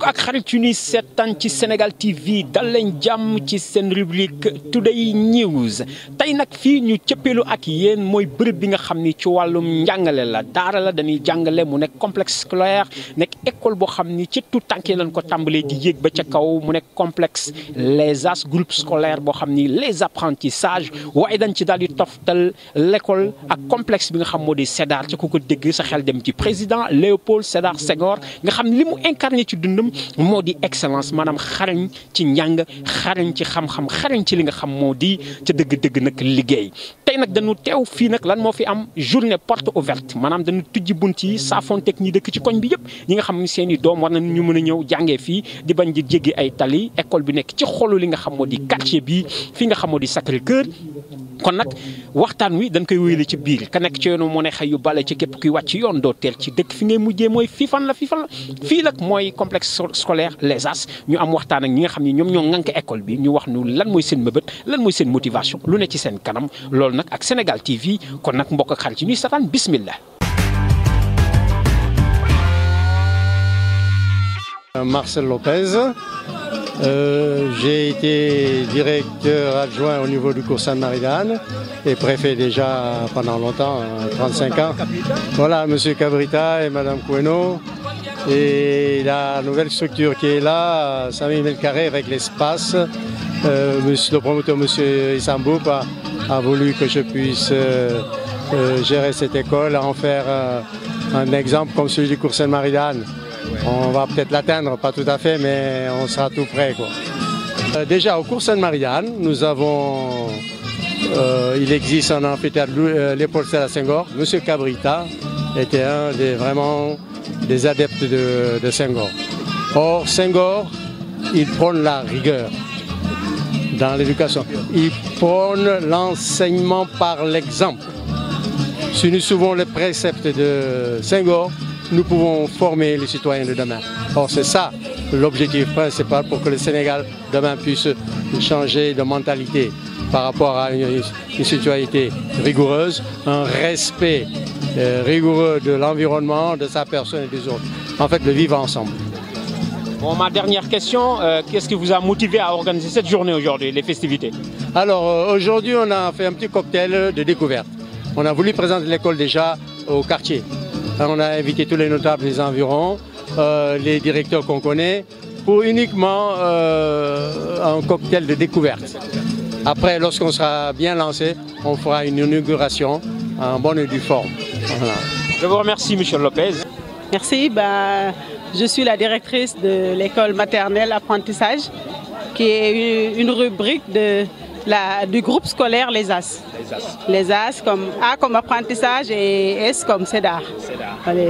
mbokk ak xarit yu ñuy seetaan ci Sénégal TV dal leen jàmm ci seen rubrique Today News tey nag fii ñu cëppeelu ak yéen mooy bërëb bi nga xam ni ci wàllum njàngale la daara la dañuy jàngale mu nekk complexe scolaire nekk école boo xam ni ci tout tànkee lañ ko tàmbalee di yéeg ba ca kaw mu nekk complexe les as groupe scolaire boo xam ni les apprentissages waaye dañ ci daal di toftal l'école ak complexe bi nga xam moo di Sédar ci ku ko dégg sa xel dem ci président Léopold Sédar Senghor nga xam li mu incarné ci dundam moo di excellence maanaam xarañ ci njàng xarañ ci xam-xam xarañ ci li nga xam moo di ca dëgg-dëgg nag liggéey tey nag dañu teew fii nag lan moo fi am journée porte ouverte maanaam dañu tujji bunt yi saafonteeg ñi dëkk ci koñ bi yëpp ñi nga xam ni seen i doom war na ñu mën a ñëw jàngee fii di bañ di jéggi ay tali école bi nekk ci xolu li nga xam moo di quartier bi fii nga xam moo di Sacré-Cœur kon nag waxtaan wi dañ koy wéyale ci biir ka nekk ci yoonu moo ne xëy yu bale ci képp kuy wàcc yoon doo teel ci dëkk fi ngay mujjee mooy fii fan la fii nag mooy complexe scolaire les as ñu am waxtaan ak ñi nga xam ne ñoom ñoo ŋànk école bi ñu wax nu lan mooy seen mëbët lan mooy seen motivation lu ne ci seen kanam loolu nag ak Sénégal TV kon nag mbokk ak xarit yi ñuy sataan bismillah. Marcel Lopez, j'ai été directeur adjoint au niveau du cours Sainte-Marie-d'Anne et préfet déjà pendant longtemps, 35 ans. Voilà, monsieur Cabrita et madame Coeno. Et la nouvelle structure qui est là, 5000 mètres carrés avec l'espace, le promoteur monsieur Issamboup a voulu que je puisse gérer cette école, en faire un exemple comme celui du cours Sainte-Marie-d'Anne. On va peut-être l'atteindre, pas tout à fait, mais on sera tout près, quoi. Déjà, au cours Sainte-Marie-d'Anne, nous avons, il existe un amphithéâtre Léopold Sédar Senghor. Monsieur Cabrita était un des adeptes de Senghor. Or, Senghor, il prône la rigueur dans l'éducation. Il prône l'enseignement par l'exemple. Si nous suivons les préceptes de Senghor, nous pouvons former les citoyens de demain. Or, c'est ça l'objectif principal pour que le Sénégal demain puisse changer de mentalité par rapport à une citoyenneté rigoureuse, un respect rigoureux de l'environnement, de sa personne et des autres. En fait, le vivre ensemble. Bon, ma dernière question, qu'est-ce qui vous a motivé à organiser cette journée aujourd'hui, les festivités? Alors, aujourd'hui, on a fait un petit cocktail de découverte. On a voulu présenter l'école déjà au quartier. On a invité tous les notables des environs, les directeurs qu'on connaît, pour uniquement un cocktail de découverte. Après, lorsqu'on sera bien lancé, on fera une inauguration en bonne et due forme. Voilà. Je vous remercie, M. Lopez. Merci. Je suis la directrice de l'école maternelle apprentissage, qui est une rubrique du groupe scolaire Les As. Les As comme A comme apprentissage et S comme Sédar.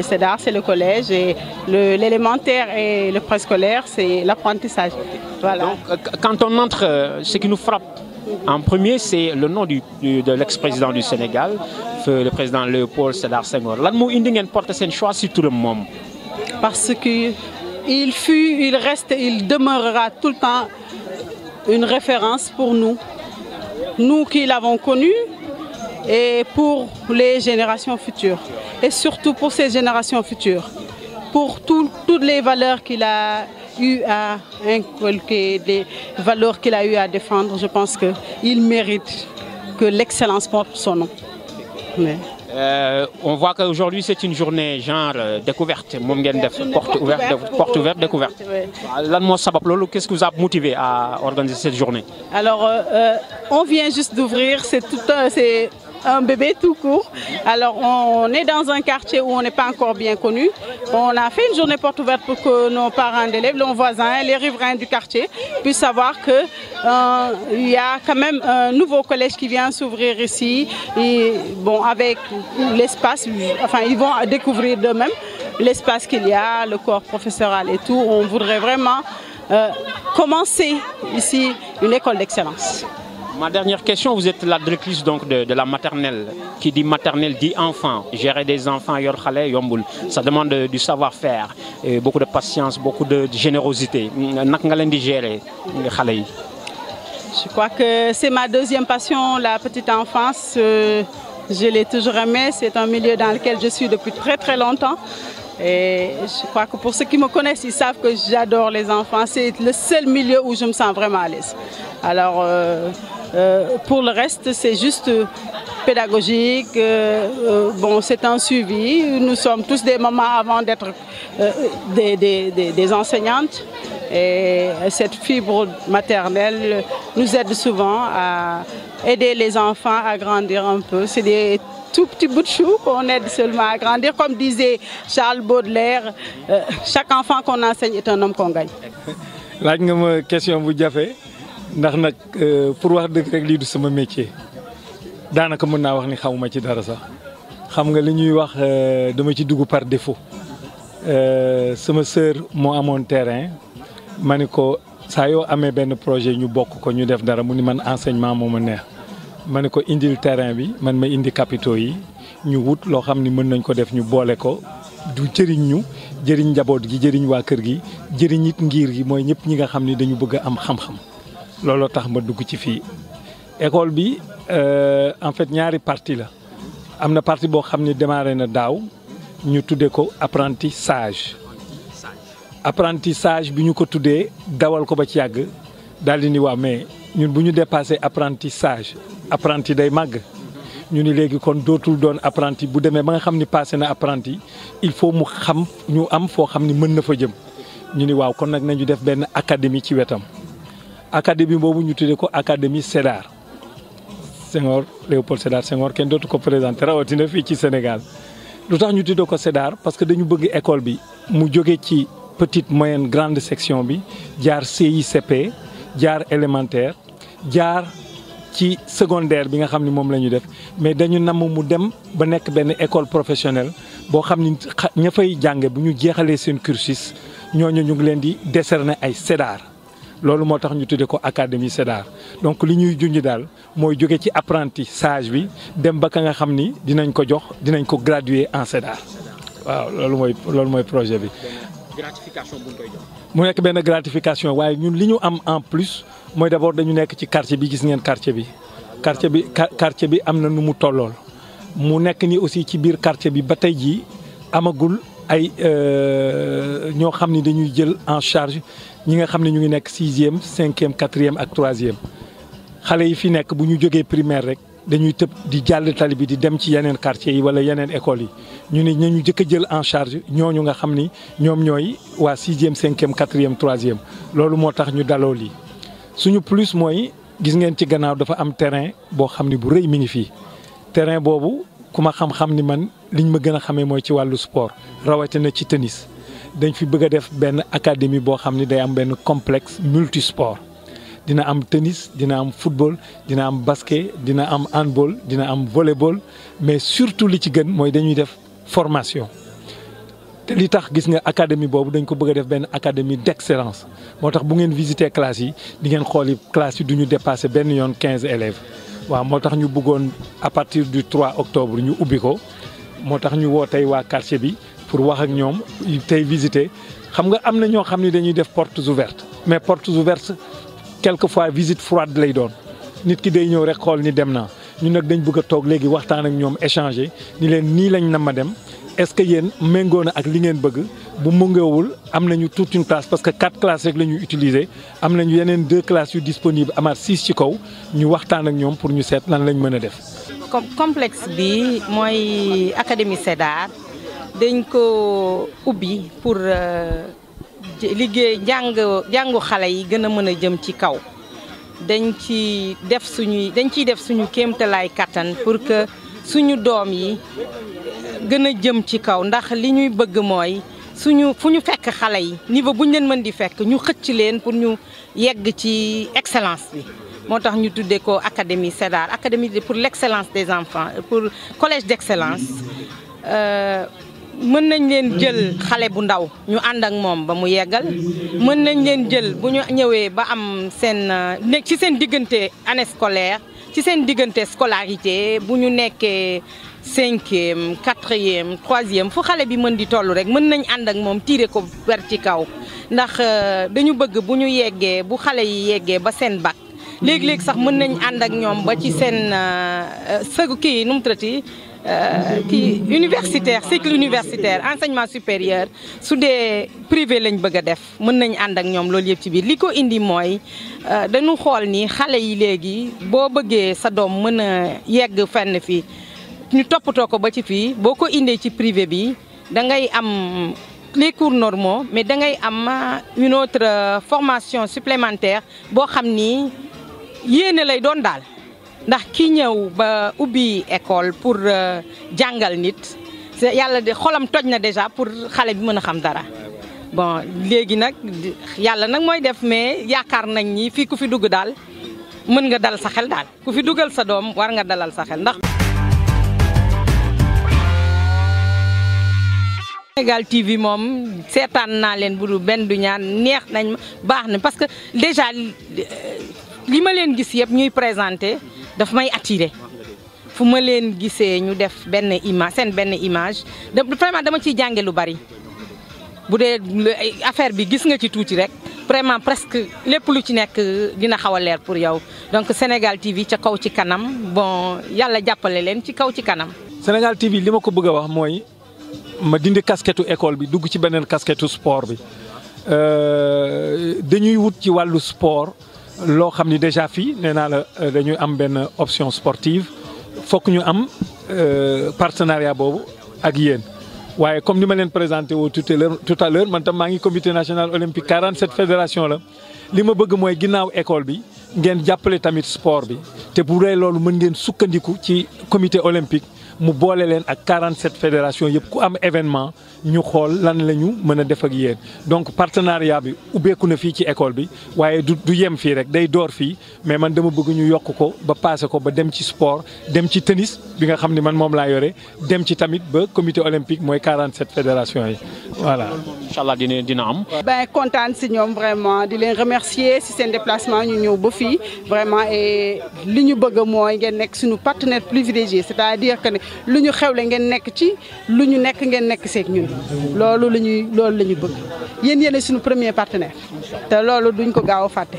Sédar, c'est le collège et l'élémentaire et le préscolaire, c'est l'apprentissage. Voilà. Donc, quand on entre, ce qui nous frappe en premier, c'est le nom de l'ex-président du Sénégal, le président Léopold Sédar Senghor. Lan moo indi ngeen porter seen choix si turam moom. Parce que il reste, il demeurera tout le temps une référence pour nous. Nous qui l'avons connu et pour les générations futures. Et surtout pour ces générations futures. Pour toutes les valeurs qu'il a eu à inculquer, des valeurs qu'il a eu à défendre, je pense qu'il mérite que l'excellence porte son nom. Mais... on voit qu'aujourd'hui c'est une journée genre découverte, porte ouverte, découverte. Lan moo sabab loolu, qu'est-ce qui vous a motivé à organiser cette journée? Alors, on vient juste d'ouvrir, c'est un bébé tout court. Alors, on est dans un quartier où on n'est pas encore bien connu. On a fait une journée porte ouverte pour que nos parents d'élèves, nos voisins, les riverains du quartier puissent savoir qu'il y a quand même un nouveau collège qui vient s'ouvrir ici. Et bon, avec l'espace, enfin, ils vont découvrir d'eux-mêmes l'espace qu'il y a, le corps professoral et tout. On voudrait vraiment commencer ici une école d'excellence. Ma dernière question, vous êtes la directrice donc de la maternelle. Qui dit maternelle dit enfant. Gérer des enfants, yor xale yombul. Ça demande du savoir-faire, beaucoup de patience, beaucoup de générosité. Nak nga leen di gérer xale yi? Je crois que c'est ma deuxième passion, la petite enfance. Je l'ai toujours aimé. C'est un milieu dans lequel je suis depuis très très longtemps. Et je crois que pour ceux qui me connaissent, ils savent que j'adore les enfants. C'est le seul milieu où je me sens vraiment à l'aise. Alors, pour le reste, c'est juste pédagogique. Bon, c'est un suivi. Nous sommes tous des mamans avant d'être des enseignantes. Et cette fibre maternelle nous aide souvent à aider les enfants à grandir un peu. C'est des tout petits bouts de chou qu'on aide seulement à grandir. Comme disait Charles Baudelaire, chaque enfant qu'on enseigne est un homme qu'on gagne. laaj nga ma question bu jafe ndax nag pour wax dëgg rek lii du sama métier daanaka mën naa wax ni xawma ci dara sax xam nga li ñuy wax dama ci dugg par défaut sama sœur moo amoon terrain ma ni ko saa yoo amee benn projet ñu bokk ko ñu def dara mu ni man enseignement moo ma neex ma ni ko indil terrain bi man ma indi capitaux yi ñu wut loo xam ni mën nañ ko def ñu boole ko du jëriñ ñu jëriñ njaboot gi jëriñ waa kër gi jëriñ it ngir gi mooy ñëpp ñi nga xam ni dañu bëgg a am xam-xam looloo tax ma dugg ci fii école bi en fait ñaari partie la am na partie boo xam ni démarré na daaw ñu tuddee ko apprentissage bi ñu ko tuddee dawal ko ba ci yàgg daal di ni waa mais ñun bu ñu dépassé apprentissage apprenti day màgg ñu ni léegi kon dootul doon apprenti bu demee ba nga xam ni passé na apprenti il faut mu xam ñu am foo xam ni mën na fa jëm ñu ni waaw kon nag nañu def benn académie ci wetam académie boobu ñu tuddee ko académie Sédar Senghor Léopold Sédar Senghor kenn dootu ko présenté rawatina fii ci Sénégal lu tax ñu tuddee ko Sédar parce que dañu bëgg école bi mu jóge ci petite moyenne grande section bi jaar CICP jaar élémentaire jaar ci secondaire bi nga xam ni moom la ñu def mais dañu namm mu dem ba nekk benn école professionnelle boo xam ni ña fay jànge bu ñu jeexalee seen cursus ñooñu ñu ngi leen di décerner ay Sédar loolu moo tax ñu tuddee ko académie Sédar donc li ñuy junj daal mooy jóge ci apprentissage bi dem ba ka nga xam ni dinañ ko jox dinañ ko graduer en Sédar waaw loolu mooy projet bi. gratification bu ñu koy jox. mu nekk benn gratification waaye ñun li ñu am en plus mooy d'abord dañu nekk ci quartier bi gis ngeen quartier bi. quartier bi am na nu mu tollool mu nekk ni aussi ci biir quartier bi ba tey jii amagul ay ñoo xam ni dañuy jël en charge ñi nga xam ne ñu ngi nekk 6e 5e 4e ak 3e xale yi fi nekk bu ñu jógee primaire rek dañuy tëb di jàll tali bi di dem ci yeneen quartier yi wala yeneen écoles yi ñu ne ñu jëkk a jël en charge ñooñu nga xam ni ñoom ñooy waa 6e 5e 4e 3e loolu moo tax ñu daloo lii suñu plus mooy gis ngeen ci gannaaw dafa am terrain boo xam ni bu rëy mi ngi fii terrain boobu ku ma xam-xam ni man liñ ma gën a xamee mooy ci wàllu sport rawatina ci tennis dañ fi bëgg a def benn académie boo xam ni day am benn complexe multisport dina am tennis dina am football dina am basket dina am handball dina am volleyball mais surtout li ci gën mooy dañuy def formation te li tax gis nga académie boobu dañ ko bëgg a def benn académie d'excellence moo tax bu ngeen visiter classe yi di ngeen xooli classe yi du ñu dépasser benn yoon 15 élèves waaw moo tax ñu bëggoon à partir du 3 octobre ñu ubbi ko moo tax ñu woo tey waa quartier bi pour wax ak ñoom tey visiter xam nga am na ñoo xam ne dañuy def portes ouvertes mais portes ouvertes quelquefois visite froide lay doon nit ki day ñëw rek xool ni dem naa ñun nag dañ bëgg a toog léegi waxtaan ak ñoom échanger ni leen nii lañ na ma dem est-ce que yéen méngoo na ak li ngeen bëgg bu méngoowul am nañu toute une classe parce que 4 classes rek la ñuy utiliser am nañu yeneen 2 classes yu disponible amaat 6 ci kaw ñu waxtaan ak ñoom pour ñu seet lan lañ mën a def. complexe bi mooy académie Sédar dañ ko ubbi pour liggéey jàngu xale yi gën a mën a jëm ci kaw dañ ciy def suñu kéemtalaay kattan pour que suñu doom yi gën a jëm ci kaw ndax li ñuy bëgg mooy fu ñu fekk xale yi niveau bu ñu leen mën di fekk ñu xëcc leen pour ñu yegg ci excellence bi moo tax ñu tuddee ko académie Sédar académie pour l'excellence des enfants pour collège d'excellence mën nañ leen jël xale bu ndaw ñu ànd ak moom ba mu yeggal mën nañ leen jël bu ñu ñëwee ba am nekk ci seen diggante année scolaire ci seen diggante scolarité bu ñu nekkee 5e 4e 3e fu xale bi mën di toll rek mën nañ ànd ak moom tiire ko wer ci kaw ndax dañu bëgg bu ñu yeggee bu xale yi yeggee ba seen bac léegi-léegi sax mën nañ ànd ak ñoom ba ci seen nu mu tëddee kii universitaire cycle universitaire enseignement supérieur su dee privé lañ bëgg a def mën nañ ànd ak ñoom loolu yëpp ci biir li ko indi mooy dañu xool ni xale yi léegi boo bëggee sa doom mën a yegg fenn fii ñu toppatoo ko ba ci fii boo ko indee ci privé bi da ngay am les cours normaux mais da ngay am une autre formation supplémentaire boo xam ni yéene lay doon daal ndax ki ñëw ba ubbi école pour jàngal nit yàlla de xolam toj na déjà pour xale bi mën a xam dara bon léegi nag yàlla nag mooy def mais yaakaar nañ ni fii ku fi dugg daal mën nga dal sa xel daal ku fi dugal sa doom war nga dalal sa xel ndax Sénégal TV moom seetaan naa leen bu du benn du ñaar neex nañ baax na parce que déjà li ma leen gis yëpp ñuy présenté daf may attiré fu ma leen gisee ñu def benn image seen benn image vraiment dama ciy jànge lu bari bu dee affaire bi gis nga ci tuuti rek vraiment presque lépp lu ci nekk dina xaw a leer pour yow donc Sénégal TV ca kaw ci kanam bon yàlla jàppale leen ci kaw ci kanam. Sénégal TV li ma ko bëgg a wax mooy ma dindi casquette école bi dugg ci beneen casquette sport bi dañuy wut ci wàllu sport loo xam ni déjà fii nee naa la dañuy am benn option sportive fokk ñu am partenariat boobu ak yéen waaye comme ni ma leen présenté woo tout à l'heure man tam maa ngi comité national olympique 47 fédération la li ma bëgg mooy ginnaaw école bi ngeen jàppale tamit sport bi te bu dee loolu mën ngeen sukkandiku ci comité olympique mu boole leen ak 47 fédération yëpp ku am événement ñu xool lan la ñu mën a def ak yéen donc partenariat bi ubbeeku na fii ci école bi waaye du yem fii rek day door fii mais man dama bëgg ñu yokk ko ba passé ko ba dem ci sport dem ci tennis bi nga xam ne man moom laa yore dem ci tamit ba comité olympique mooy 47 fédération yi voilà. incha allah dina am. ben kontaan si ñoom vraiment di leen remercier si seen déplacement ñu ñëw ba fii vraiment et li ñu bëgg mooy ngeen nekk suñu partenaire privilégié c'est-à-dire que ne lu ñu xewle ngeen nekk ci lu ñu nekk ngeen nekk seeg ñun loolu la ñu bëgg yéen yéen suñu premier partenaire te loolu duñ ko gaaw a fàtte.